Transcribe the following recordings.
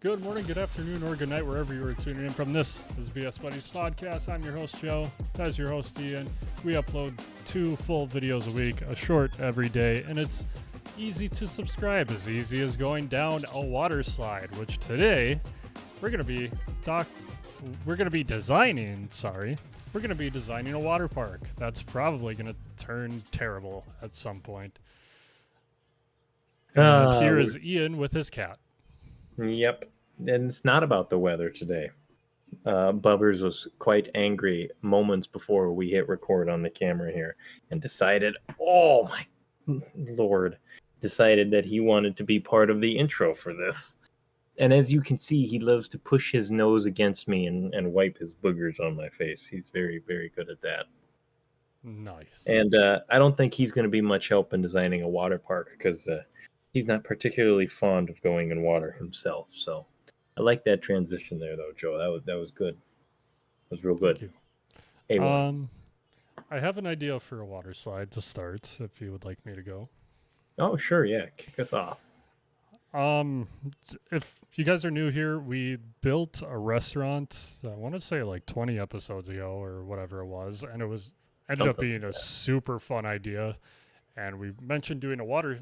Good morning, good afternoon, or good night, wherever you are tuning in from. This is BS Buddies Podcast. I'm your host, Joe. That's your host, Ian. We upload 2 full videos a week, a short every day, and it's easy to subscribe, as easy as going down a water slide, which today we're going to be designing a water park. That's probably going to turn terrible at some point. And here is Ian with his cat. Yep, and it's not about the weather today. Bubbers was quite angry moments before we hit record on the camera here and decided, oh my lord, decided that he wanted to be part of the intro for this. And as you can see, he loves to push his nose against me and wipe his boogers on my face. He's very, very good at that. Nice. And I don't think he's going to be much help in designing a water park because he's not particularly fond of going in water himself. So I like that transition there, though, Joe. That was good. That was real good. Thank Hey, you. I have an idea for a water slide to start, if you would like me to go. Oh, sure, yeah. Kick us off. If you guys are new here, we built a restaurant, I want to say like 20 episodes ago or whatever it was, and ended up being a super fun idea. And we mentioned doing a water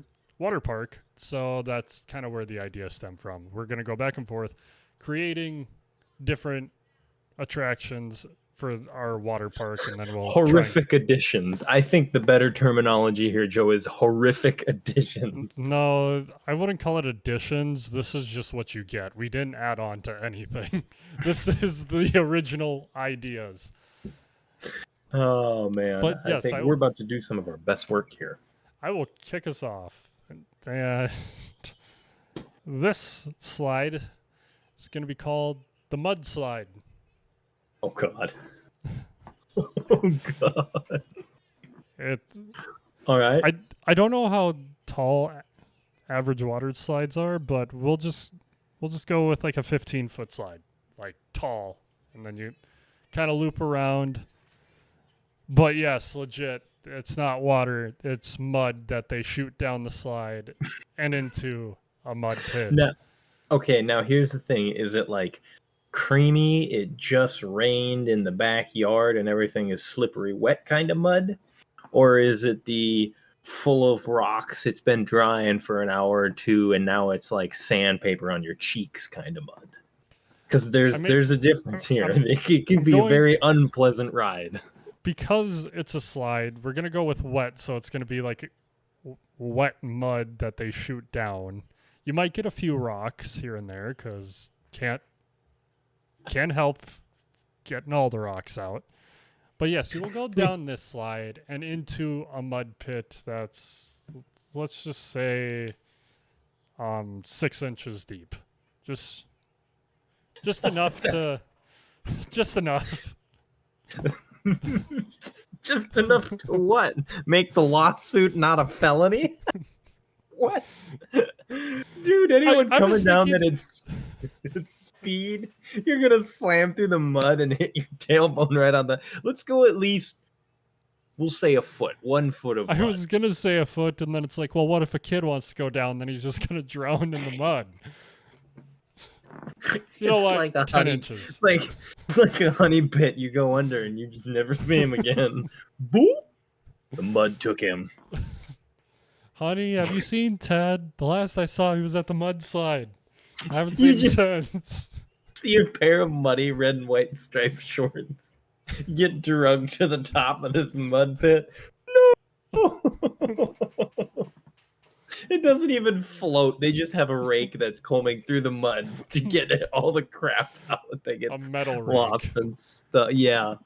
park, so that's kind of where the idea stemmed from. We're going to go back and forth creating different attractions for our water park, and then we'll horrific additions. I think the better terminology here, Joe, is horrific additions. No, I wouldn't call it additions. This is just what you get. We didn't add on to anything. This is the original ideas. Oh man, but yes, I think we're about to do some of our best work here. I will kick us off. This slide is going to be called the mud slide. Oh god. Oh god. All right. I don't know how tall average water slides are, but we'll just go with like a 15-foot slide, like tall, and then you kind of loop around. But yes, legit, it's not water, it's mud that they shoot down the slide and into a mud pit. Now here's the thing. Is it like creamy, it just rained in the backyard and everything is slippery wet kind of mud? Or is it the full of rocks, it's been drying for an hour or two and now it's like sandpaper on your cheeks kind of mud? Because there's a difference here. It can be a very unpleasant ride. Because it's a slide, we're going to go with wet, so it's going to be like wet mud that they shoot down. You might get a few rocks here and there because can't help getting all the rocks out. But yes, you will go down this slide and into a mud pit that's, let's just say, 6 inches deep. Just enough to, just enough. Just enough to what? Make the lawsuit not a felony? What? Dude, anyone coming down at its speed, you're gonna slam through the mud and hit your tailbone right on the. Let's go at least. We'll say a foot, 1 foot of mud. I was gonna say a foot, and then it's like, well, what if a kid wants to go down? Then he's just gonna drown in the mud. You know what? Like 10 inches. It's like a honey pit. You go under and you just never see him again. Boop! The mud took him. Honey, have you seen Ted? The last I saw, he was at the mud slide. I haven't seen him since. See a pair of muddy red and white striped shorts. Get drugged to the top of this mud pit. No! It doesn't even float. They just have a rake that's combing through the mud to get all the crap out that gets a metal lost rake. and stuff. Yeah.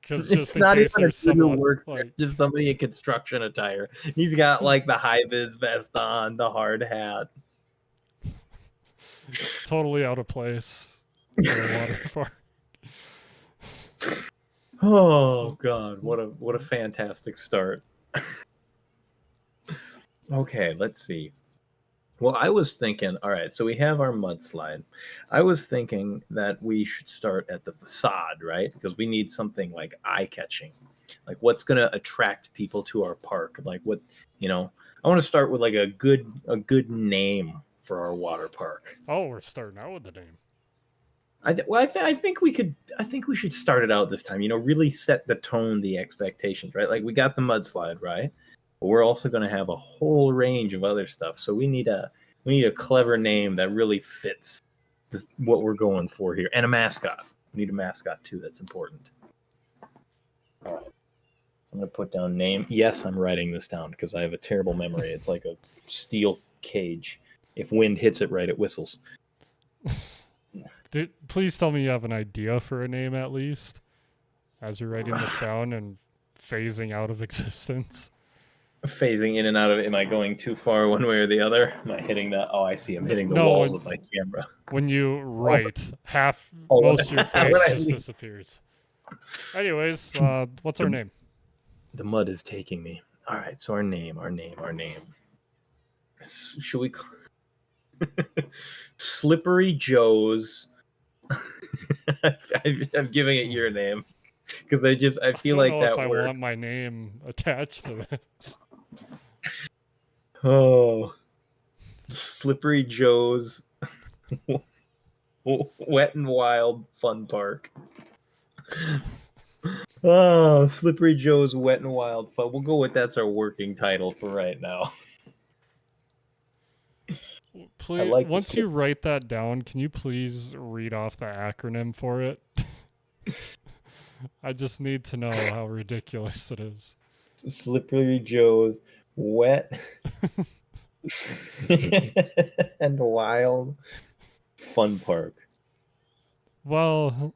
Because just in case there's someone who works there, just somebody in construction attire. He's got like the high vis vest on, the hard hat. Totally out of place for a water park. Oh god, what a fantastic start. Okay, let's see. Well, I was thinking, all right, so we have our mudslide. I was thinking that we should start at the facade, right? Because we need something like eye-catching. Like what's going to attract people to our park? Like what, I want to start with like a good name for our water park. Oh, we're starting out with the name. I think we could. I think we should start it out this time. Really set the tone, the expectations, right? Like we got the mudslide, right? But we're also going to have a whole range of other stuff. So we need a clever name that really fits what we're going for here, and a mascot. We need a mascot too. That's important. All right. I'm going to put down name. Yes, I'm writing this down because I have a terrible memory. It's like a steel cage. If wind hits it right, it whistles. Please tell me you have an idea for a name at least, as you're writing this down and phasing out of existence. Phasing in and out of it. Am I going too far one way or the other? Am I hitting the? Oh, I see. I'm hitting the No, walls of my camera. When you write, Oh, most of your face when I just leave. disappears. Anyways, what's our name? The mud is taking me. All right. So our name. Should we? Slippery Joe's. I'm giving it your name because I feel I don't like know that if I word. want my name attached to this. Oh, Slippery Joe's Wet and Wild Fun Park. Oh, Slippery Joe's Wet and Wild Fun. We'll go with that's our working title for right now. Please, like the once you write that down, can you please read off the acronym for it? I just need to know how ridiculous it is. Slippery Joe's Wet and Wild Fun Park. Well,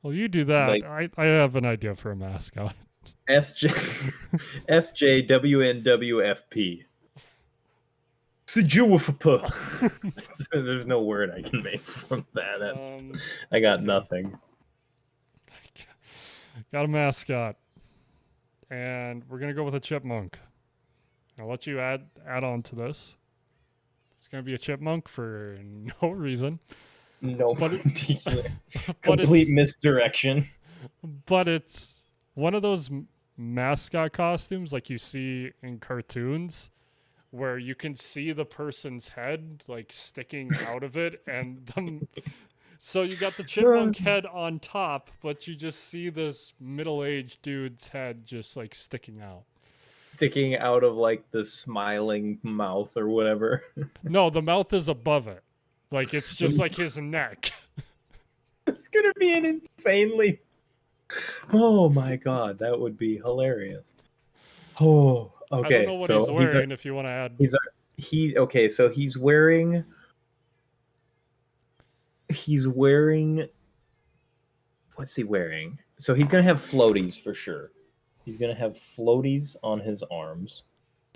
you do that. Like I have an idea for a mascot. SJWNWFP. There's no word I can make from that. I got nothing. Got a mascot. And we're going to go with a chipmunk. I'll let you add on to this. It's going to be a chipmunk for no reason. No particular. Complete misdirection. But it's one of those mascot costumes like you see in cartoons where you can see the person's head like sticking out of it, and so you got the chipmunk head on top, but you just see this middle-aged dude's head just like sticking out of like the smiling mouth or whatever. No, the mouth is above it, like it's just like his neck. It's gonna be an insanely, oh my god, that would be hilarious. Oh, okay. I don't know what he's wearing. If you want to add, okay. So he's wearing. What's he wearing? So he's gonna have floaties for sure. He's gonna have floaties on his arms.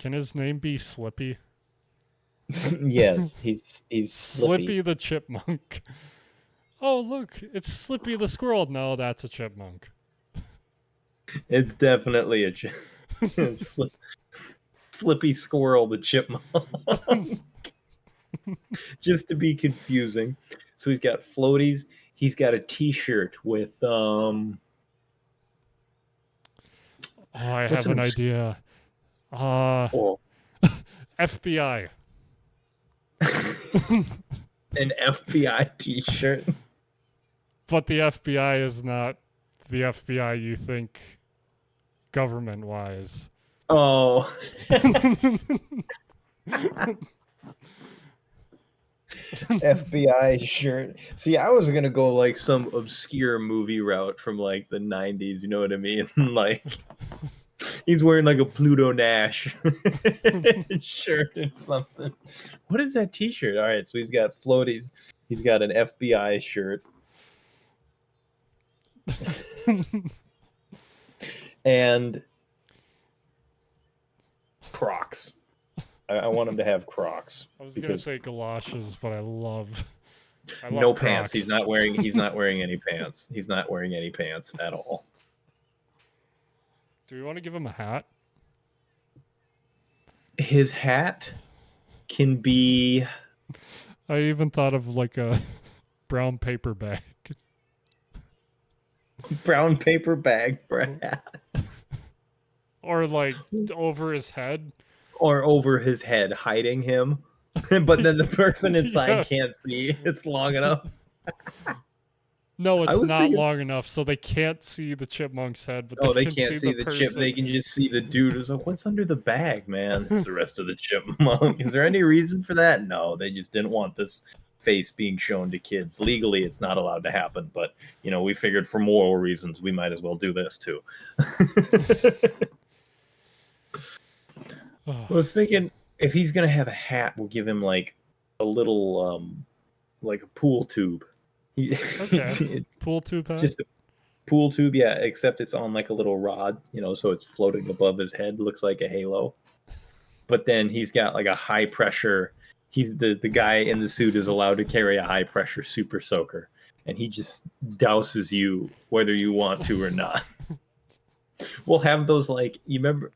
Can his name be Slippy? Yes, he's Slippy the chipmunk. Oh look, it's Slippy the squirrel. No, that's a chipmunk. It's definitely a Slippy Squirrel the chipmunk. Just to be confusing. So he's got floaties. He's got a T-shirt with Oh, I have an idea. FBI. An FBI T-shirt. But the FBI is not the FBI you think government-wise. Oh. FBI shirt. See, I was gonna go like some obscure movie route from like the 90s, you know what I mean? Like he's wearing like a Pluto Nash shirt or something. What is that T-shirt? All right, so he's got floaties. He's got an FBI shirt. And Crocs. I want him to have Crocs. I was gonna say galoshes, but I love no Crocs. pants. He's not wearing any pants. He's not wearing any pants at all. Do we want to give him a hat? His hat can be. I even thought of like a brown paper bag. Brown paper bag for a hat. Or like over his head. Or over his head, hiding him. But then the person inside Yeah. can't see it's long enough. No, I it's was not thinking, long enough, so they can't see the chipmunk's head, but they oh, they can can't see see the the chip. They person. can just see the dude who's like, what's under the bag, man? It's the rest of the chipmunk. Is there any reason for that? No, they just didn't want this face being shown to kids. Legally, it's not allowed to happen, but we figured for moral reasons, we might as well do this too. Oh, I was thinking if he's gonna have a hat, we'll give him like a little like a pool tube. okay. It's Pool tube hat? just a pool tube, yeah, except it's on like a little rod, so it's floating above his head, looks like a halo. But then he's got like a high pressure. He's the guy in the suit is allowed to carry a high pressure super soaker, and he just douses you whether you want to or not. We'll have those like you remember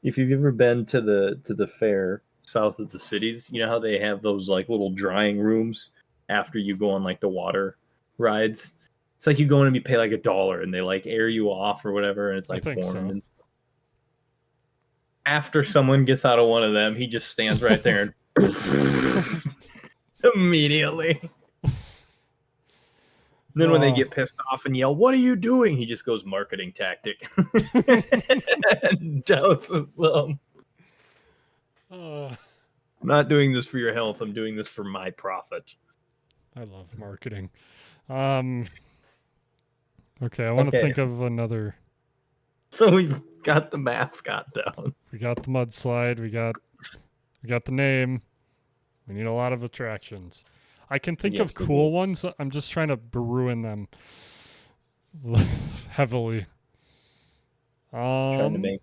if you've ever been to the fair south of the cities, you know how they have those like little drying rooms after you go on like the water rides. It's like you go in and you pay like $1 and they like air you off or whatever, and it's I like think warm so. and stuff. After someone gets out of one of them, he just stands right there and immediately. Then when they Oh. get pissed off and yell, "What are you doing?" He just goes marketing tactic and douses them. Uh, I'm not doing this for your health. I'm doing this for my profit. I love marketing. Um, okay, I want to Okay, think of another. so we've got the mascot down. We got the mudslide. We got the name. We need a lot of attractions. I can think Yes, of we cool do. ones. I'm just trying to ruin them heavily. Trying to Um, make.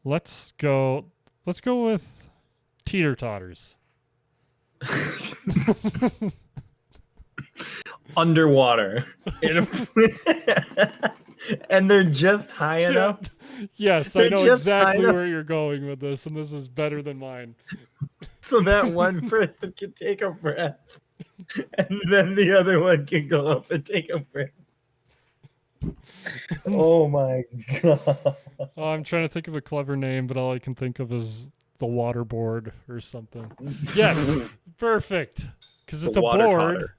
let's go. Let's go with teeter totters. Underwater. And they're just high Yeah. enough. Yes, I They're know just high exactly enough where you're going with this, and this is better than mine. so that one person can take a breath, and then the other one can go up and take a breath. Oh my god! Oh, I'm trying to think of a clever name, but all I can think of is the waterboard or something. Yes, perfect. Because The it's a water board. totter.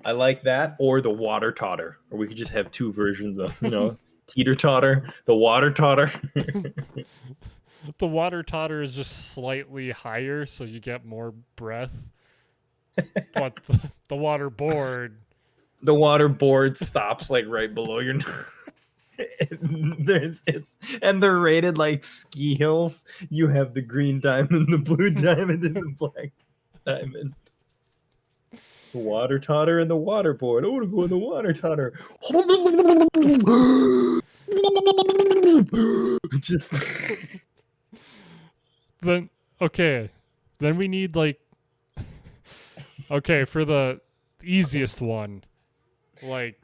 I like that, or the water totter, or we could just have two versions of teeter totter, the water totter. The water totter is just slightly higher, so you get more breath. But the water board, The water board stops like right below your and they're rated like ski hills. You have the green diamond, the blue diamond, and the black diamond. The water totter and the water board. I want to go in the water totter. Just then okay. Then we need like okay, for the easiest one, like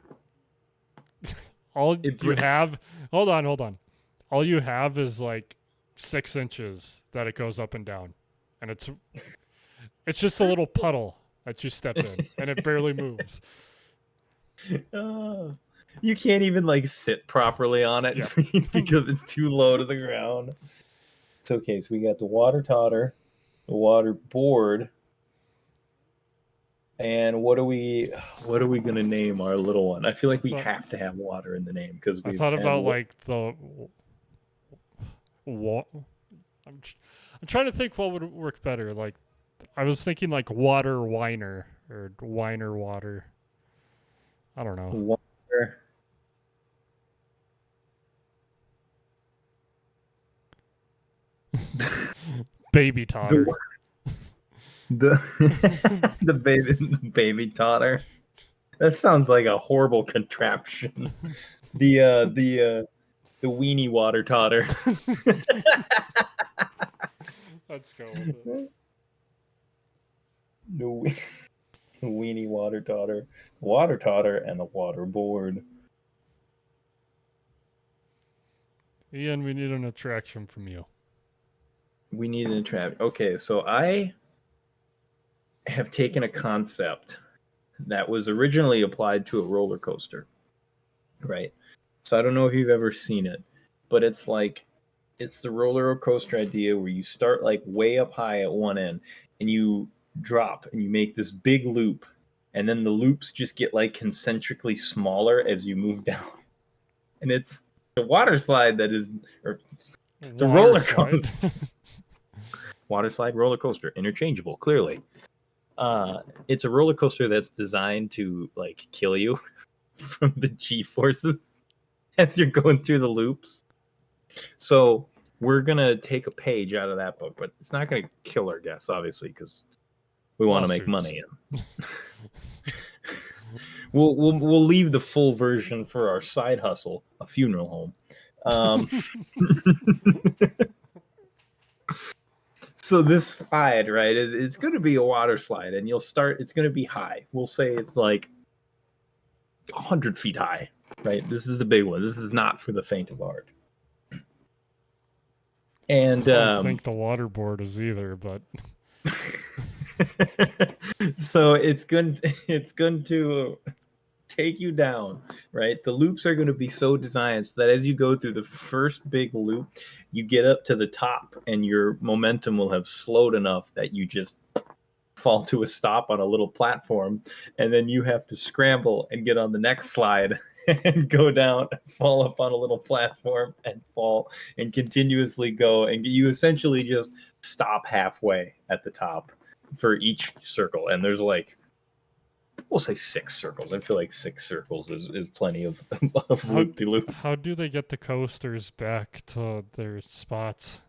all it. you have hold on. All you have is like 6 inches that it goes up and down. And it's just a little puddle that you step in and it barely moves. uh, you can't even like sit properly on it Yeah. because it's too low to the ground. It's okay. So we got the water totter, the water board, and what are we gonna name our little one? I feel like we thought have to have water in the name because I we've thought had about like the what I'm trying to think what would work better. Like I was thinking like water whiner or whiner water. I don't know. water. Baby The totter. the the baby totter. That sounds like a horrible contraption. The weenie water totter. Let's go with it. The weenie water totter, and the water board. Ian, we need an attraction from you. We need an attraction. Okay, so I have taken a concept that was originally applied to a roller coaster, right? So I don't know if you've ever seen it, but it's like it's the roller coaster idea where you start like way up high at one end and you drop and you make this big loop, and then the loops just get like concentrically smaller as you move down. And it's a water slide that is, or it's a Water roller slide. coaster. Water slide, roller coaster, interchangeable, clearly. It's a roller coaster that's designed to like kill you from the G forces as you're going through the loops. So we're gonna take a page out of that book, but it's not gonna kill our guests, obviously, because we want to make Lawsuits. money. We'll leave the full version for our side hustle, a funeral home. So this slide, right, it's going to be a water slide, and it's going to be high. We'll say it's like 100 feet high, right? This is a big one. This is not for the faint of heart. And I don't think the water board is either, but so it's going to take you down, right? The loops are going to be so designed so that as you go through the first big loop, you get up to the top and your momentum will have slowed enough that you just fall to a stop on a little platform, and then you have to scramble and get on the next slide and go down, fall up on a little platform and fall and continuously go, and you essentially just stop halfway at the top for each circle. And there's like, we'll say 6 circles. I feel like 6 circles is plenty of loop de loop. how do they get the coasters back to their spots?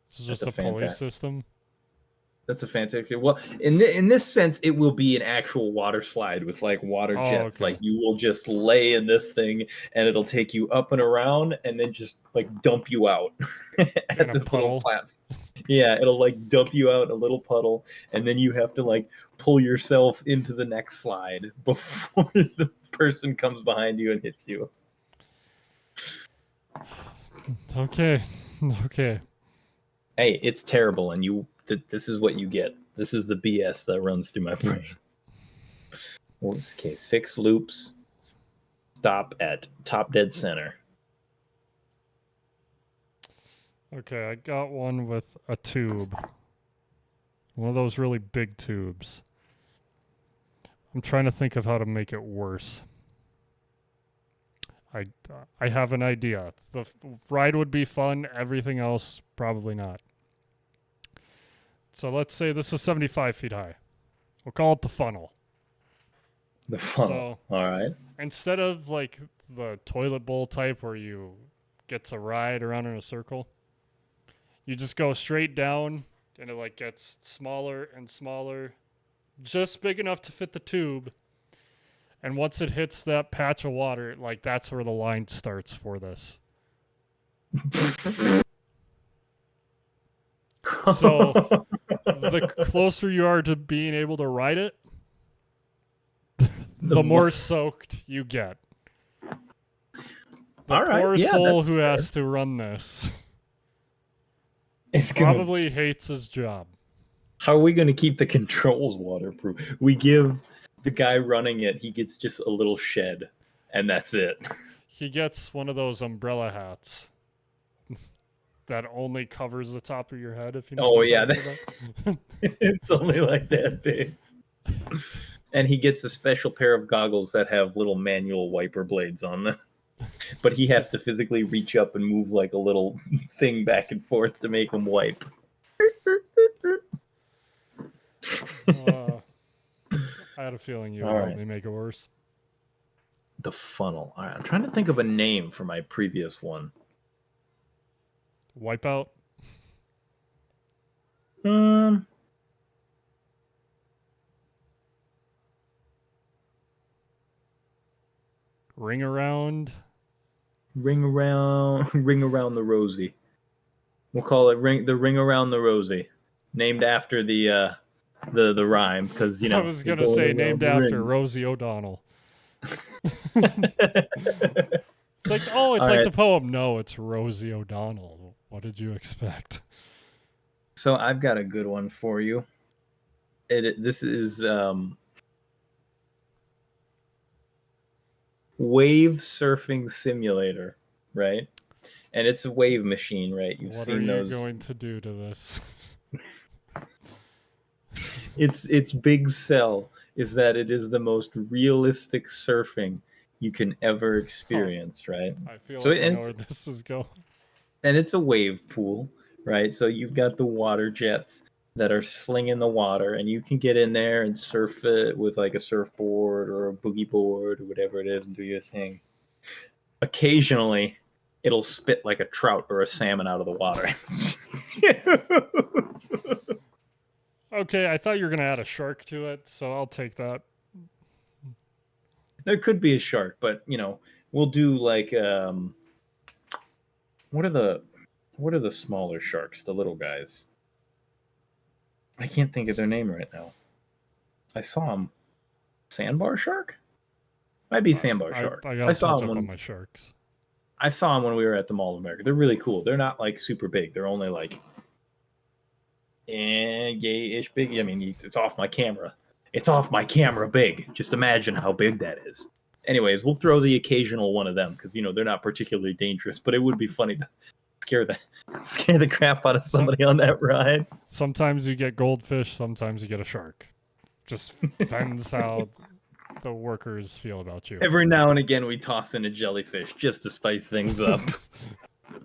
This is just a pulley system. That's a fantastic. Well, in this sense, it will be an actual water slide with like water jets. Okay. Like you will just lay in this thing, and it'll take you up and around, and then just like dump you out at this little platform. Yeah, it'll like dump you out a little puddle, and then you have to like pull yourself into the next slide before the person comes behind you and hits you. Okay. Okay. Hey, it's terrible, and this is what you get. This is the BS that runs through my brain. Okay, 6 loops. Stop at top dead center. Okay, I got one with a tube. One of those really big tubes. I'm trying to think of how to make it worse. I have an idea. The ride would be fun, everything else probably not. So let's say this is 75 feet high. We'll call it the funnel. The funnel. So, all right. Instead of like the toilet bowl type where you get to ride around in a circle, you just go straight down and it like gets smaller and smaller, just big enough to fit the tube. And once it hits that patch of water, like that's where the line starts for this. So the closer you are to being able to ride it, the more soaked you get. The poor soul who has to run this probably hates his job. How are we going to keep the controls waterproof? We give the guy running it, he gets just a little shed, and that's it. He gets one of those umbrella hats that only covers the top of your head, if you know what I'm talking about. It's only like that big. And he gets a special pair of goggles that have little manual wiper blades on them. But he has to physically reach up and move like a little thing back and forth to make him wipe. I had a feeling you would help me make it worse. The funnel. All right, I'm trying to think of a name for my previous one. Wipeout? Ring around the Rosie. We'll call it the ring around the Rosie, named after the rhyme, because I was gonna say named after Rosie O'Donnell. It's like, oh, it's like the poem. No, it's Rosie O'Donnell. What did you expect? So I've got a good one for you. This is Wave Surfing Simulator right? And it's a wave machine, right? You've What are seen you those. going to do to this? Its big sell is that it is the most realistic surfing you can ever Oh, experience, right? I feel So like I and know where this is going. it's a wave pool, right? So you've got the water jets that are slinging the water, and you can get in there and surf it with like a surfboard or a boogie board or whatever it is and do your thing. Occasionally, it'll spit like a trout or a salmon out of the water. Okay, I thought you were gonna add a shark to it, so I'll take that. There could be a shark, but we'll do like what are the smaller sharks, the little guys? I can't think of their name right now. I saw them. Sandbar shark? Might be sandbar shark. I I gotta saw touch them up on when my sharks. we were at the Mall of America. They're really cool. They're not like super big. They're only like yay-ish big. I mean, it's off my camera. It's off my camera big. Just imagine how big that is. Anyways, we'll throw the occasional one of them because they're not particularly dangerous, but it would be funny to scare the crap out of somebody on that ride. Sometimes you get goldfish, sometimes you get a shark. Just depends how the workers feel about you. Every now and again, we toss in a jellyfish just to spice things up.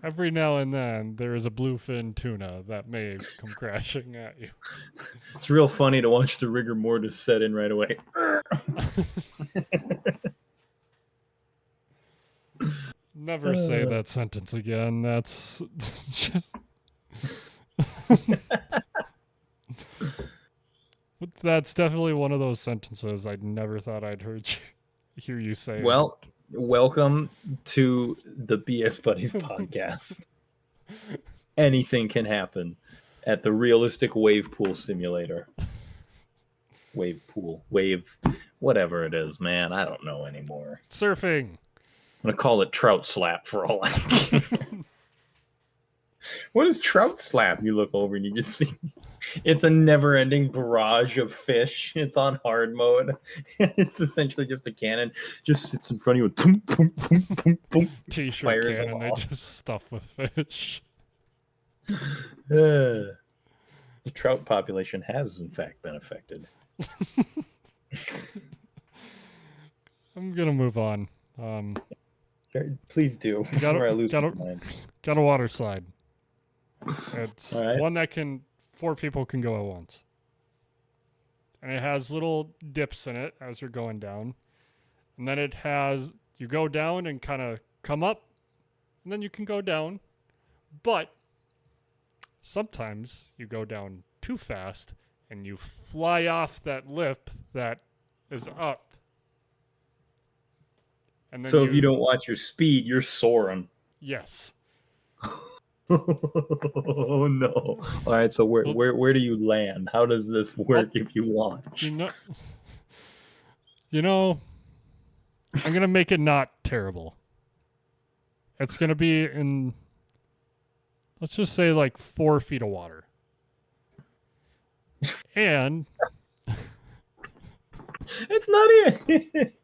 Every now and then, there is a bluefin tuna that may come crashing at you. It's real funny to watch the rigor mortis set in right away. Never say that sentence again. That's just. That's definitely one of those sentences I never thought I'd hear you say. Well, welcome to the BS Buddies podcast. Anything can happen at the realistic wave pool simulator. Wave, whatever it is, man. I don't know anymore. Surfing. I'm going to call it trout slap for all I care. What is trout slap? You look over and you just see it's a never-ending barrage of fish. It's on hard mode. It's essentially just a cannon. Just sits in front of you and boom, boom, boom, boom, boom. T-shirt cannon. They just stuff with fish. The trout population has, in fact, been affected. I'm gonna move on. Please do. Got Before I lose my a mind. water slide. It's All right. one that 4 people can go at once. And it has little dips in it as you're going down. And then you go down and kind of come up, and then you can go down. But sometimes you go down too fast and you fly off that lip that is up. And then So if you don't watch your speed, you're soaring. Yes. Oh no! All right, so where do you land? How does this work if you launch? You know, I'm gonna make it not terrible. It's gonna be in, let's just say, like 4 feet of water, and it's not it.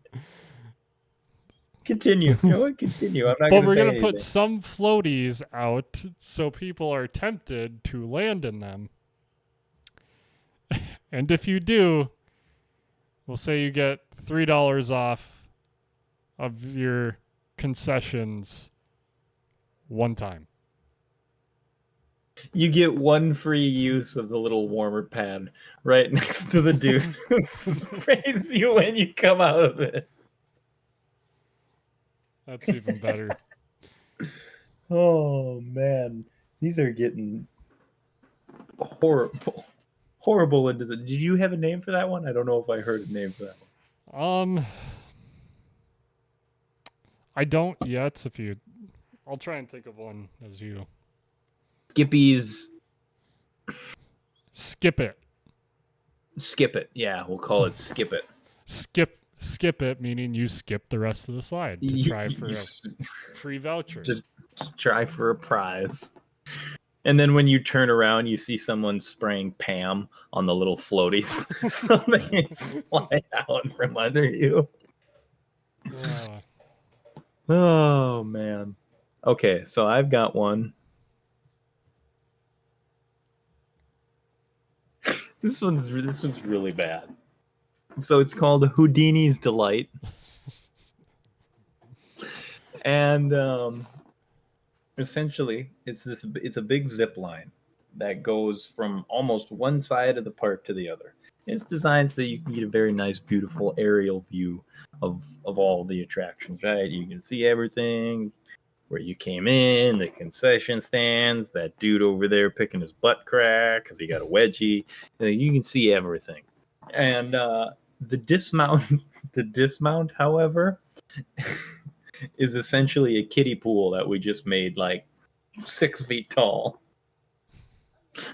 Continue. You know what? Continue. I'm not. but we're say gonna anything. put some floaties out so people are tempted to land in them. And if you do, we'll say you get $3 off of your concessions one time. You get one free use of the little warmer pad right next to the dude who sprays you when you come out of it. That's even better. Oh man, these are getting horrible into the. Did you have a name for that one? I don't know if I heard a name for that one. I don't yet. I'll try and think of one as you. Skippy's. Skip it. Skip it. Yeah, we'll call it skip it. Skip it, meaning you skip the rest of the slide to try for a free voucher. To try for a prize. And then when you turn around, you see someone spraying Pam on the little floaties. So they slide out from under you. Oh, man. Okay, so I've got one. This one's really bad. So it's called Houdini's Delight, and essentially it's a big zip line that goes from almost one side of the park to the other. It's designed so that you can get a very nice, beautiful aerial view of all the attractions. Right, you can see everything where you came in, the concession stands, that dude over there picking his butt crack because he got a wedgie. You can see everything. And the dismount, the dismount, however, is essentially a kiddie pool that we just made like 6 feet tall.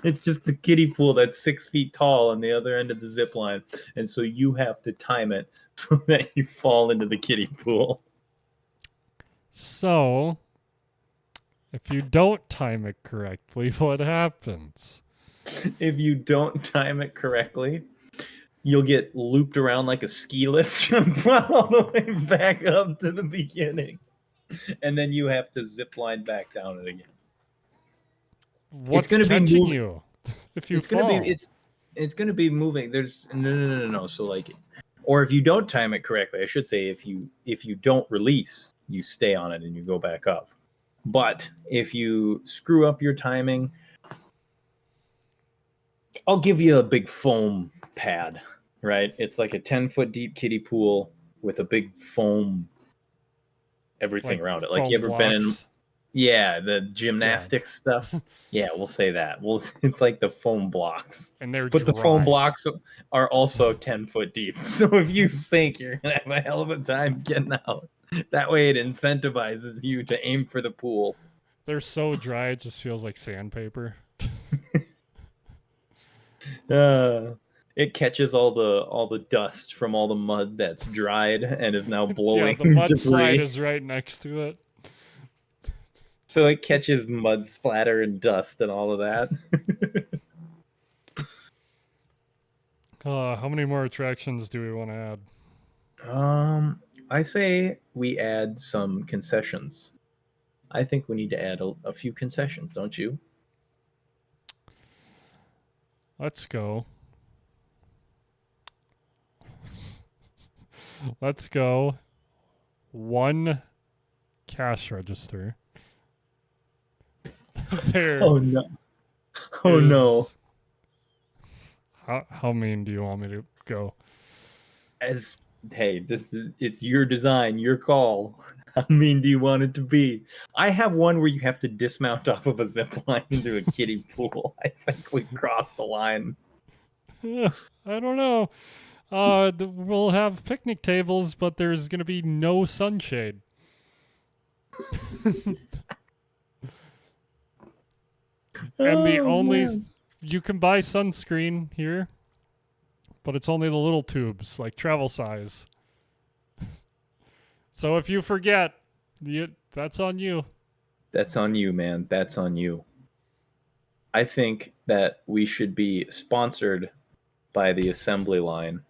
It's just a kiddie pool that's 6 feet tall on the other end of the zip line, and so you have to time it so that you fall into the kiddie pool. So, if you don't time it correctly, what happens? If you don't time it correctly, you'll get looped around like a ski lift all the way back up to the beginning, and then you have to zip line back down it again. It's What's going to be catching moving. you if you It's going to be fall? it's going to be moving. There's no. So like, or if you don't time it correctly, I should say, if you don't release, you stay on it and you go back up. But if you screw up your timing, I'll give you a big foam pad, right? It's like a 10-foot deep kiddie pool with a big foam everything Like around it. Like, you foam ever been in, blocks? yeah, the Yeah. gymnastics stuff? Yeah, we'll say that. Well, it's like the foam blocks. And they're But the foam dry. blocks are also 10 foot deep. So if you sink, you're going to have a hell of a time getting out. That way it incentivizes you to aim for the pool. They're so dry it just feels like sandpaper. Uh, it catches all the dust from all the mud that's dried and is now Yeah, blowing the mudslide debris. is right next to it. So it catches mud splatter and dust and all of that. How many more attractions do we want to add? I say we add some concessions. I think we need to add a few concessions, don't you? Let's go. Let's go. One cash register. There Oh no! Oh no! is. How mean do you want me to go? As hey, it's your design, your call. How mean do you want it to be? I have one where you have to dismount off of a zip line into a kiddie pool. I think we crossed the line. I don't know. We'll have picnic tables, but there's gonna be no sunshade. And the Oh only man! you can buy sunscreen here, but it's only the little tubes, like travel size. So if you forget, that's on you. That's on you, man. That's on you. I think that we should be sponsored by the assembly line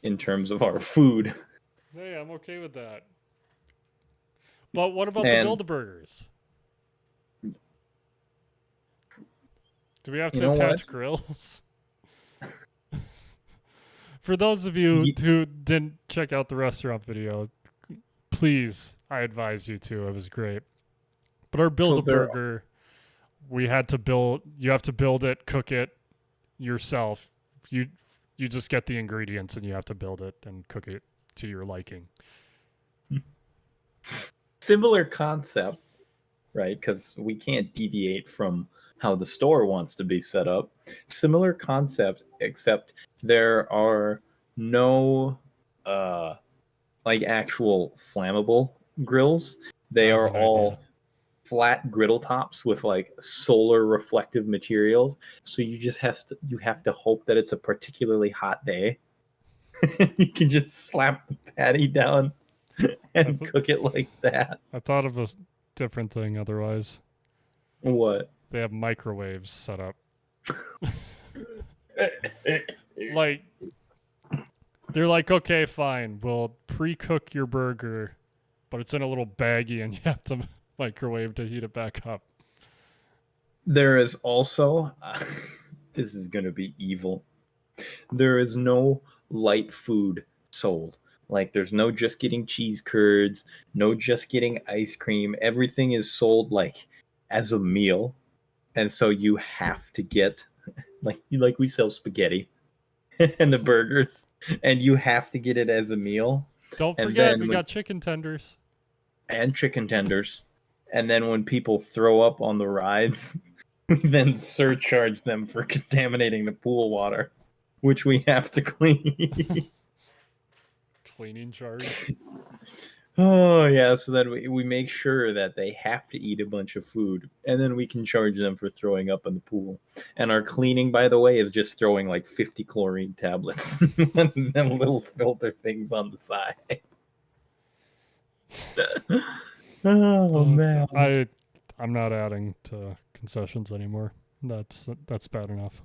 in terms of our food. Hey, I'm okay with that. But what about the And Build-A-Burgers? Do we have you to know what? attach grills? For those of you Ye- who didn't check out the restaurant video, please, I advise you to. It was great. But our So there, Build-A-Burger, we had to build. You have to build it, cook it yourself. You just get the ingredients and you have to build it and cook it to your liking. similar concept, right? Because we can't deviate from how the store wants to be set up. Similar concept, except there are no like actual flammable grills. I They have are an idea. all flat griddle tops with like solar reflective materials. So you have to hope that it's a particularly hot day. You can just slap the patty down I, and th- cook it like that. I thought of a different thing otherwise. What? They have microwaves set up. Like, they're like, okay, fine, we'll pre cook your burger, but it's in a little baggie and you have to microwave to heat it back up. There is also, this is going to be evil. There is no light food sold. Like, there's no just getting cheese curds, no just getting ice cream. Everything is sold like as a meal. And so you have to get like we sell spaghetti and the burgers, and you have to get it as a meal. Don't And forget, then we when got chicken tenders. and chicken tenders. And then when people throw up on the rides, then surcharge them for contaminating the pool water, which we have to clean. Cleaning charge. Oh yeah, so then we make sure that they have to eat a bunch of food, and then we can charge them for throwing up in the pool. And our cleaning, by the way, is just throwing like 50 chlorine tablets and them little filter things on the side. Oh man. I'm not adding to concessions anymore. That's bad enough.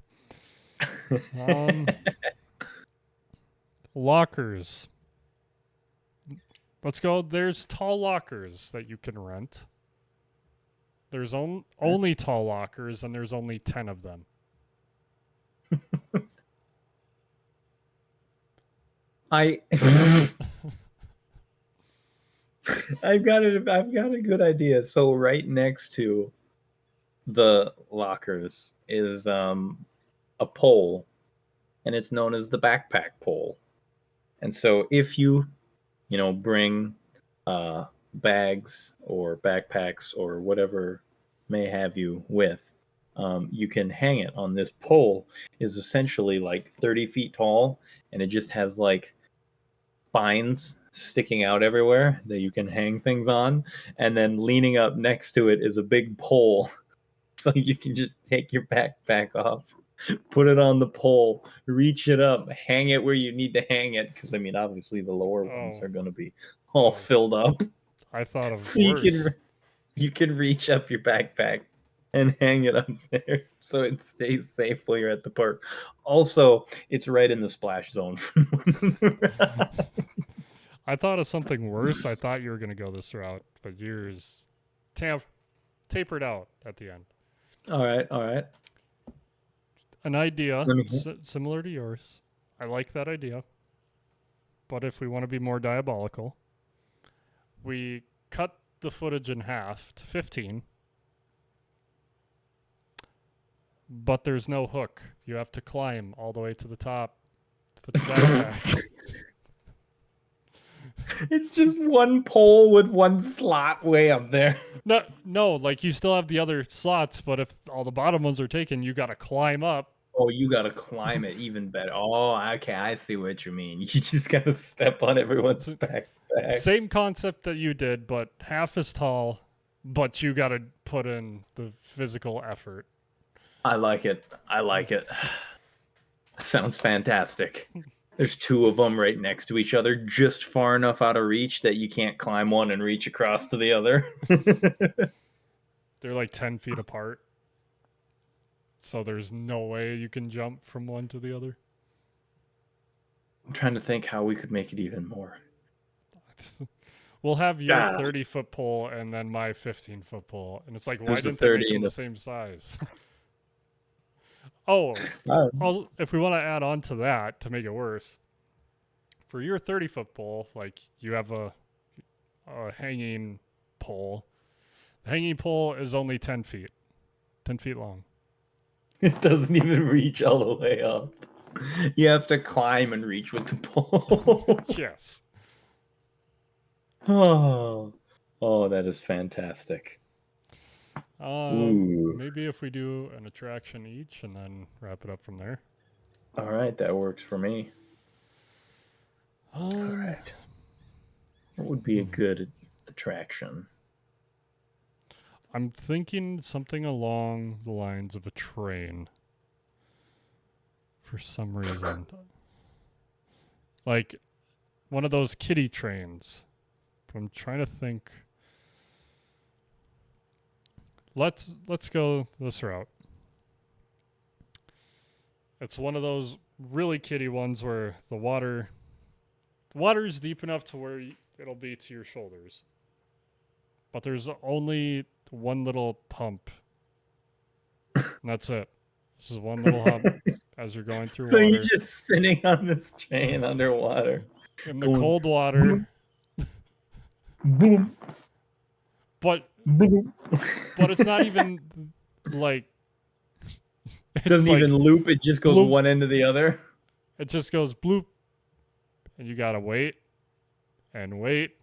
Um, lockers. Let's go. There's tall lockers that you can rent. There's only tall lockers, and there's only 10 of them. I I've got a good idea. So right next to the lockers is a pole, and it's known as the backpack pole. And so if you bring bags or backpacks or whatever may have you with, you can hang it on this pole. Is essentially like 30 feet tall, and it just has like spines sticking out everywhere that you can hang things on. And then leaning up next to it is a big pole, so you can just take your backpack off, put it on the pole, reach it up, hang it where you need to hang it. Because I mean, obviously the lower ones Oh, are going to be all oh, filled up, I thought of so you worse. can reach up your backpack and hang it up there so it stays safe while you're at the park. Also, it's right in the splash zone. I thought of something worse. I thought you were going to go this route, but yours tapered out at the end. All right, all right. An idea Let me hear. similar to yours. I like that idea. But if we want to be more diabolical, we cut the footage in half to 15, but there's no hook. You have to climb all the way to the top to put your backpack. It's just one pole with one slot way up there. No, like you still have the other slots, but if all the bottom ones are taken, you got to climb up. Oh, you gotta climb it even better. Oh, okay, I see what you mean. You just gotta step on everyone's So, backpack. same concept that you did, but half as tall, but you got to put in the physical effort. I like it. I like it. Sounds fantastic. There's two of them right next to each other, just far enough out of reach that you can't climb one and reach across to the other. They're like 10 feet apart. So there's no way you can jump from one to the other. I'm trying to think how we could make it even more. We'll have your Ah, 30-foot pole and then my 15-foot pole. And it's like, why there's a didn't they make 30 them and the a. same size? Oh, if we want to add on to that to make it worse, for your 30-foot pole, like you have a hanging pole. The hanging pole is only 10 feet, 10 feet long. It doesn't even reach all the way up. You have to climb and reach with the pole. Yes. Oh, oh, that is fantastic. Ooh. Maybe if we do an attraction each and then wrap it up from there. All right, that works for me. All Um, right. What would be a good attraction? I'm thinking something along the lines of a train. For some reason, like one of those kiddie trains. But I'm trying to think. Let's go this route. It's one of those really kiddie ones where the water is deep enough to where it'll be to your shoulders. but there's only one little hump. And that's it. This is one little hump as you're going through So you're water. just sitting on this train underwater, In the going cold water, boom, but boom. it's not even like it's Doesn't like even loop. It just goes bloop. one end to the other. It just goes bloop, and you gotta wait and wait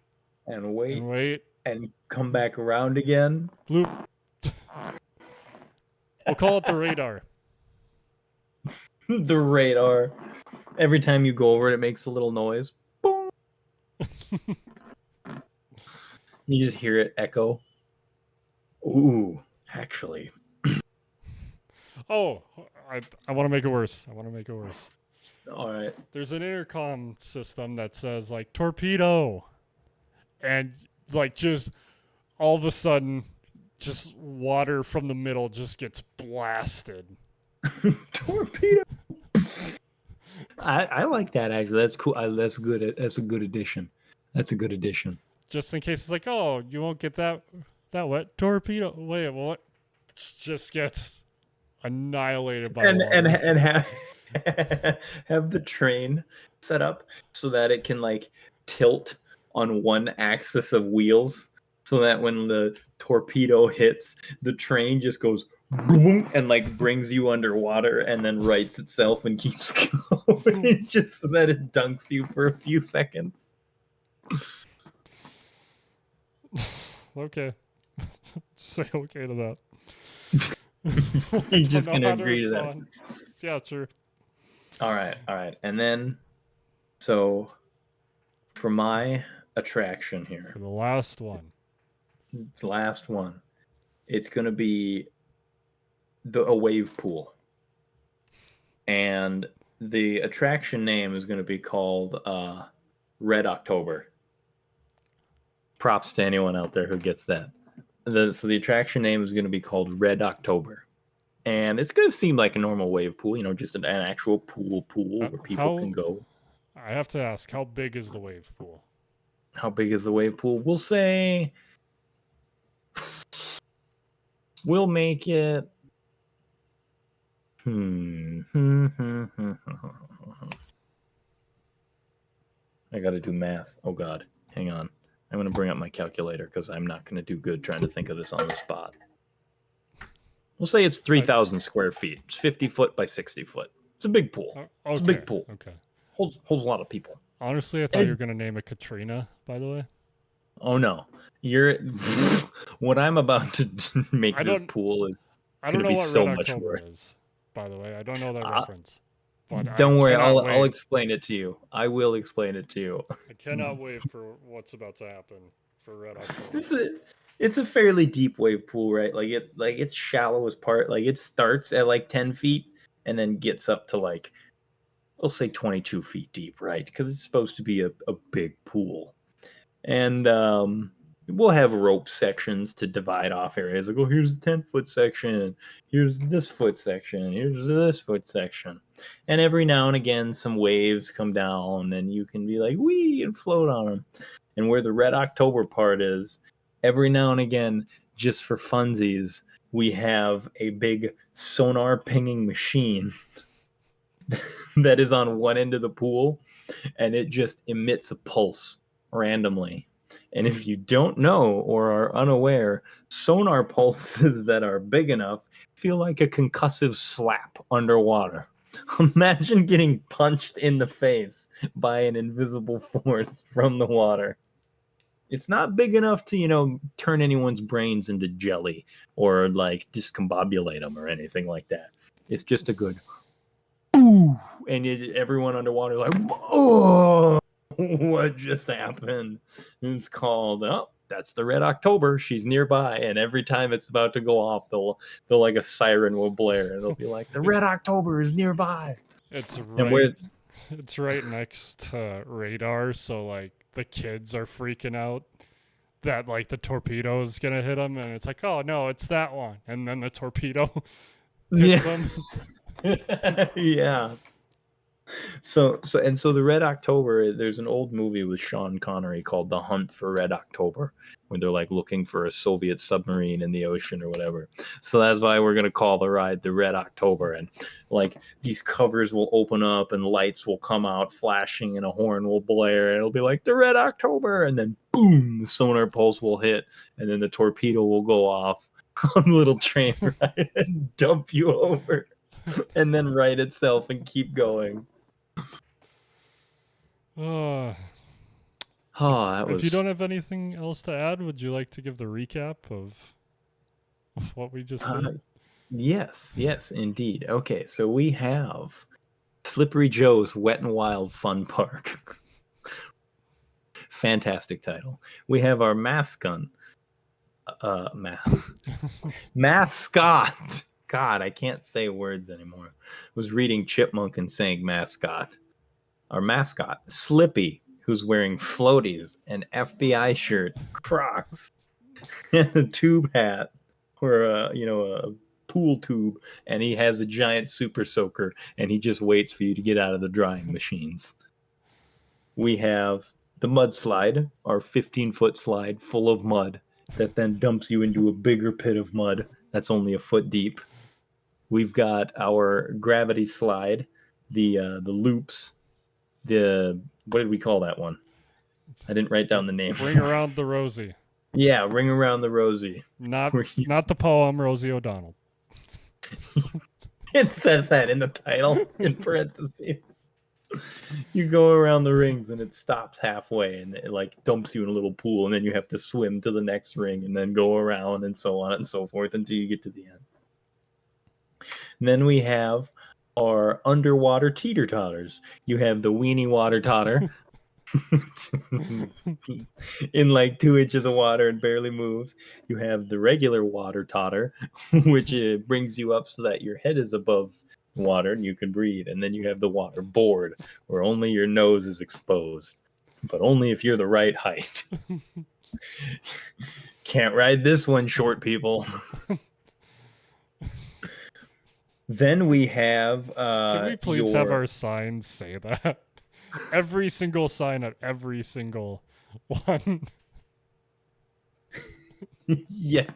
And wait, and wait. and come back around again. Bloop. We'll call it the radar. The radar. Every time you go over it, it makes a little noise. Boom. You just hear it echo. Ooh, actually. Oh, I want to make it worse. All right. There's an intercom system that says like torpedo, and like just all of a sudden, just water from the middle just gets blasted. Torpedo. I like that actually. That's cool. That's good. That's a good addition. That's a good addition. Just in case it's like, oh, you won't get that wet. Torpedo. Wait, what? Just gets annihilated by And water. and have have the train set up so that it can like tilt on one axis of wheels, so that when the torpedo hits, the train just goes boom and like brings you underwater and then rights itself and keeps going just so that it dunks you for a few seconds. Okay. Say okay to that. You're just Don't know gonna how agree to that. respond. Yeah, sure. All right. And then, so for my attraction here, For the last one. the last one, it's gonna be a wave pool, and the attraction name is gonna be called Red October. Props to anyone out there who gets that. So the attraction name is gonna be called Red October, and it's gonna seem like a normal wave pool, just an actual pool where people can go. I have to ask, how big is the wave pool? How big is the wave pool? We'll say we'll make it. I got to do math. Oh God, hang on. I'm gonna bring up my calculator because I'm not gonna do good trying to think of this on the spot. We'll say it's 3,000 square feet. It's 50 foot by 60 foot. It's a big pool. Okay. It's a big pool. Okay. Holds a lot of people. Honestly, I thought you were gonna name it Katrina. By the way. Oh no, you're. What I'm about to make this pool is. I don't know what Red October is. By the way, I don't know that reference. But don't worry, I'll explain it to you. I will explain it to you. I cannot wait for what's about to happen for Red October. It's a fairly deep wave pool, right? Like its shallowest part, like it starts at like 10 feet and then gets up to like, I'll say 22 feet deep, right? Because it's supposed to be a big pool. And we'll have rope sections to divide off areas. Like, oh, here's the 10-foot section. Here's this foot section. Here's this foot section. And every now and again, some waves come down and you can be like, wee, and float on them. And where the Red October part is, every now and again, just for funsies, we have a big sonar pinging machine that is on one end of the pool, and it just emits a pulse randomly. And if you don't know or are unaware, sonar pulses that are big enough feel like a concussive slap underwater. Imagine getting punched in the face by an invisible force from the water. It's not big enough to, turn anyone's brains into jelly or like discombobulate them or anything like that. It's just a good boo, and everyone underwater like, oh, what just happened? And it's called, oh, that's the Red October. She's nearby, and every time it's about to go off, they'll like a siren will blare, and they'll be like, the Red October is nearby. It's right. It's right next to radar, so like the kids are freaking out that like the torpedo is gonna hit them, and it's like, oh no, it's that one, and then the torpedo hits them. Yeah. So the Red October, there's an old movie with Sean Connery called The Hunt for Red October, where they're like looking for a Soviet submarine in the ocean or whatever. So that's why we're gonna call the ride the Red October. And like these covers will open up and lights will come out flashing and a horn will blare and it'll be like the Red October, and then boom, the sonar pulse will hit, and then the torpedo will go off on a little train ride and dump you over and then right itself and keep going. Uh, Oh, that if you was don't have anything else to add, would you like to give the recap of what we just did? yes, indeed. Okay, so we have Slippery Joe's Wet and Wild Fun Park. Fantastic title. We have our mascot. Mascot. God, I can't say words anymore. Was reading Chipmunk and saying mascot. Our mascot, Slippy, who's wearing floaties, an FBI shirt, Crocs, and a tube hat, or a pool tube, and he has a giant super soaker, and he just waits for you to get out of the drying machines. We have the mudslide, our 15-foot slide full of mud that then dumps you into a bigger pit of mud that's only a foot deep. We've got our gravity slide, the loops, the what did we call that one? I didn't write down the name. Ring Around the Rosie. Yeah, Ring Around the Rosie. Not Where you- not the poem Rosie O'Donnell. It says that in the title in parentheses. You go around the rings and it stops halfway and it like dumps you in a little pool, and then you have to swim to the next ring and then go around and so on and so forth until you get to the end. And then we have our underwater teeter totters. You have the weenie water totter in like 2 inches of water and barely moves. You have the regular water totter, which brings you up so that your head is above water and you can breathe. And then you have the water board, where only your nose is exposed, but only if you're the right height. Can't ride this one, short people. Then we have Can we please have our signs say that? Every single sign at every single one. Yeah,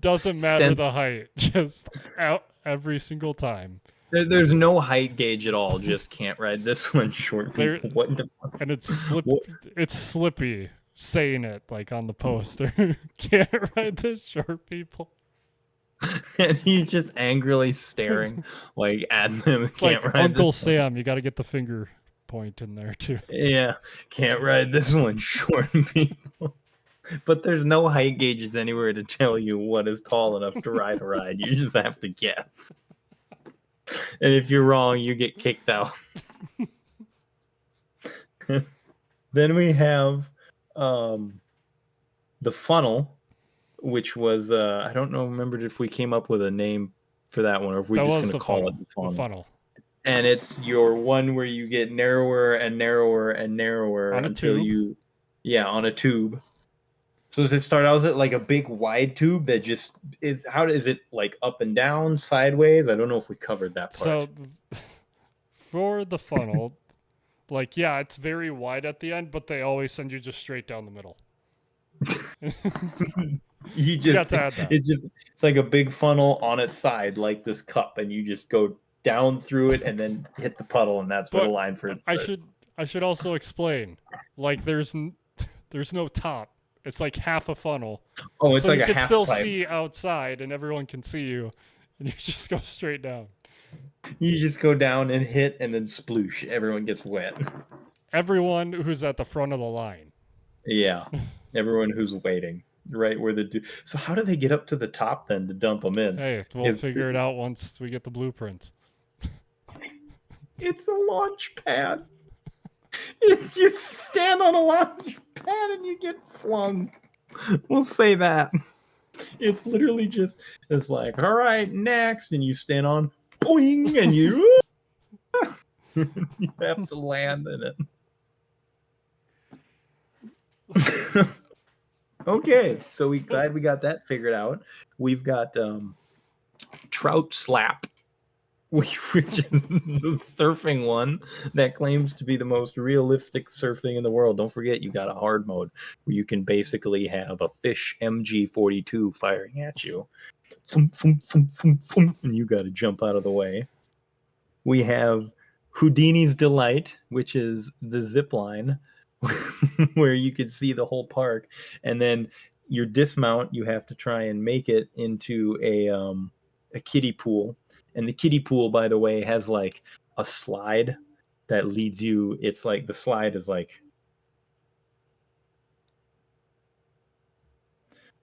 Doesn't matter the height. Just out every single time. there's no height gauge at all. Just can't ride this one, short There- people. What the fuck? And it's What? it's Slippy saying it like on the poster. Can't ride this, short people. And he's just angrily staring like at them. Can't Like ride Uncle this one. Sam, you got to get the finger point in there too. Yeah, can't ride this one, short people. But there's no height gauges anywhere to tell you what is tall enough to ride a ride. You just have to guess. And if you're wrong, you get kicked out. Then we have the funnel, which was I don't know, remembered if we came up with a name for that one or if we're That just was going to the call funnel. it the funnel. The funnel. And it's your one where you get narrower and narrower and narrower On a until tube? on a tube. So does it start out as it like a big wide tube that just is? How is it like up and down, sideways? I don't know if we covered that part. So for the funnel, like yeah, it's very wide at the end, but they always send you just straight down the middle. You got just to add that. it's like a big funnel on its side, like this cup, and you just go down through it and then hit the puddle, and that's where But the line for it starts. I should also explain, like there's no top. It's like half a funnel. Oh, it's so like you a can half still pipe. see outside, and everyone can see you, and you just go straight down. You just go down and hit, and then sploosh. Everyone gets wet. Everyone who's at the front of the line. Yeah, everyone who's waiting right where the so how do they get up to the top then to dump them in? Hey, we'll figure it out once we get the blueprints. It's a launch pad. It's you stand on a launch pad and you get flung. We'll say that. It's literally just it's like, all right, next, and you stand on boing and you you have to land in it. Okay, so we glad we got that figured out. We've got trout slap, which is the surfing one that claims to be the most realistic surfing in the world. Don't forget, you got a hard mode where you can basically have a fish MG42 firing at you, and you got to jump out of the way. We have Houdini's Delight, which is the zip line where you could see the whole park, and then your dismount, you have to try and make it into a kiddie pool. And the kiddie pool, by the way, has like a slide that leads you. It's like the slide is like,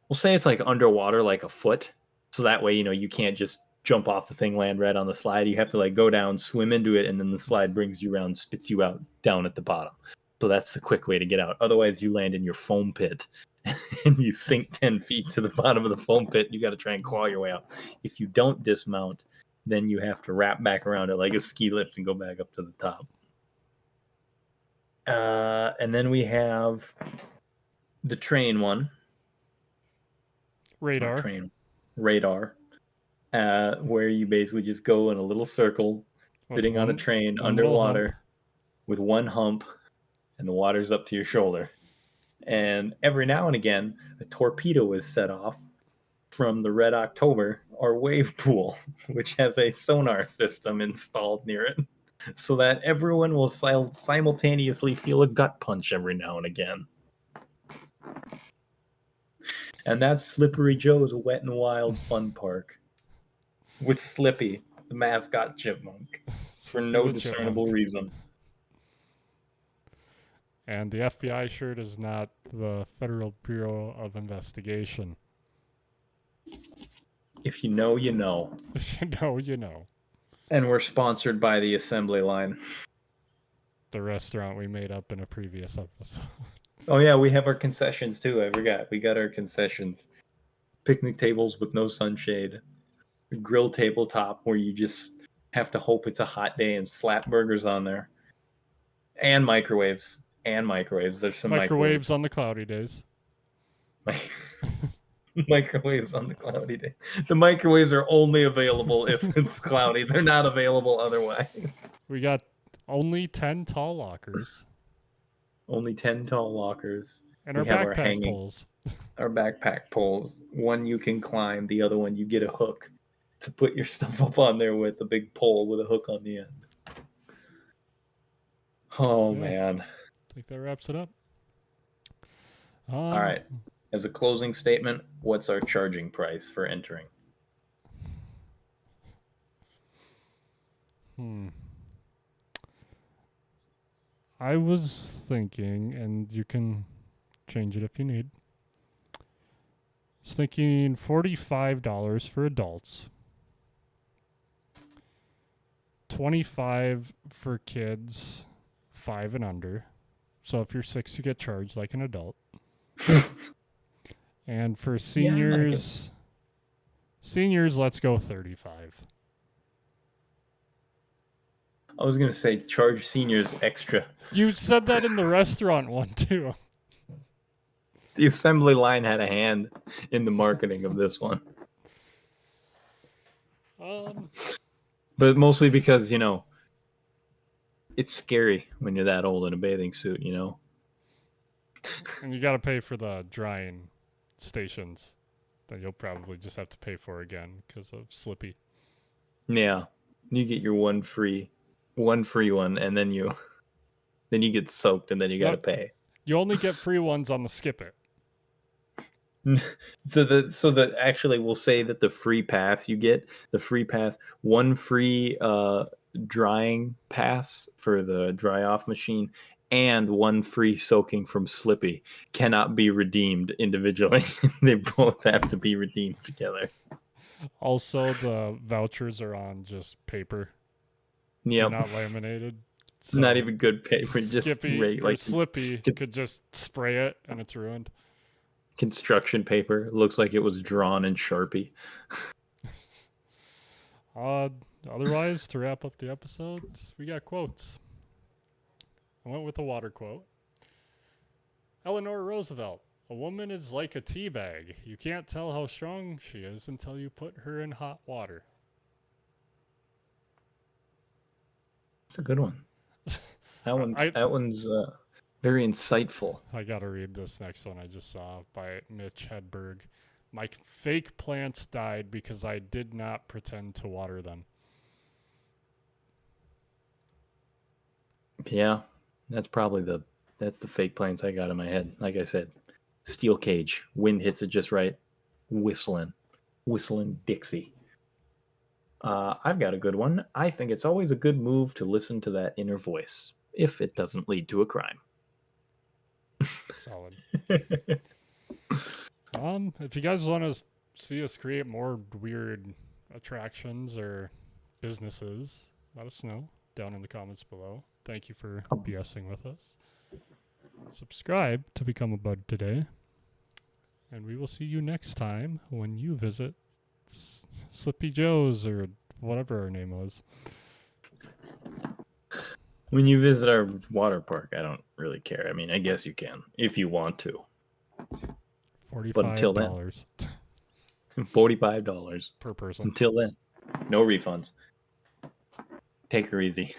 we'll say it's like underwater, like a foot. So that way, you can't just jump off the thing, land right on the slide. You have to like go down, swim into it, and then the slide brings you around, spits you out down at the bottom. So that's the quick way to get out. Otherwise, you land in your foam pit and you sink 10 feet to the bottom of the foam pit. You got to try and claw your way out. If you don't dismount, then you have to wrap back around it like a ski lift and go back up to the top. And then we have the train one. Radar. Radar. Where you basically just go in a little circle, sitting on a train underwater with one hump, and the water's up to your shoulder. And every now and again, a torpedo is set off from the Red October, our wave pool, which has a sonar system installed near it, so that everyone will simultaneously feel a gut punch every now and again. And that's Slippery Joe's Wet and Wild Fun Park. With Slippy, the mascot chipmunk, for no discernible reason. And the FBI shirt is not the Federal Bureau of Investigation. If you know, you know. If you know, you know. And we're sponsored by the Assembly Line. The restaurant we made up in a previous episode. Oh yeah, we have our concessions too. I forgot. We got our concessions. Picnic tables with no sunshade. Grill tabletop where you just have to hope it's a hot day and slap burgers on there. And microwaves. There's some microwaves on the cloudy days. Microwaves on the cloudy day. The microwaves are only available if it's cloudy. They're not available otherwise. We got only 10 tall lockers. Only 10 tall lockers. And our backpack poles. Our backpack poles. One you can climb, the other one you get a hook to put your stuff up on there with, a big pole with a hook on the end. Oh, man. I think that wraps it up. All right. As a closing statement, what's our charging price for entering? I was thinking, and you can change it if you need. I was thinking $45 for adults. $25 for kids 5 and under. So if you're 6, you get charged like an adult. And for seniors, let's go 35. I was going to say charge seniors extra. You said that in the restaurant one too. The Assembly Line had a hand in the marketing of this one. But mostly because, it's scary when you're that old in a bathing suit, And you got to pay for the drying stations that you'll probably just have to pay for again because of Slippy. Yeah. You get your one free one, and then you get soaked, and then you got to pay. You only get free ones on the Skip It. So actually we'll say that the free pass you get, one free drying pass for the dry off machine and one free soaking from Slippy cannot be redeemed individually. They both have to be redeemed together. Also, the vouchers are on just paper. Yep. Not laminated. So not even good paper. Skippy or Slippy could just spray it and it's ruined. Construction paper. It looks like it was drawn in Sharpie. Otherwise, to wrap up the episode, we got quotes. I went with a water quote. Eleanor Roosevelt. A woman is like a tea bag. You can't tell how strong she is until you put her in hot water. It's a good one. That one's very insightful. I gotta read this next one I just saw by Mitch Hedberg. My fake plants died because I did not pretend to water them. Yeah, that's the fake plants I got in my head. Like I said, steel cage, wind hits it just right, whistling Dixie. I've got a good one. I think it's always a good move to listen to that inner voice if it doesn't lead to a crime. Solid. If you guys want to see us create more weird attractions or businesses, let us know down in the comments below. Thank you for BSing with us. Subscribe to become a bud today. And we will see you next time when you visit Slippy Joe's or whatever our name was. When you visit our water park, I don't really care. I mean, I guess you can if you want to. But until then, $45 $45 per person. Until then, no refunds. Take her easy.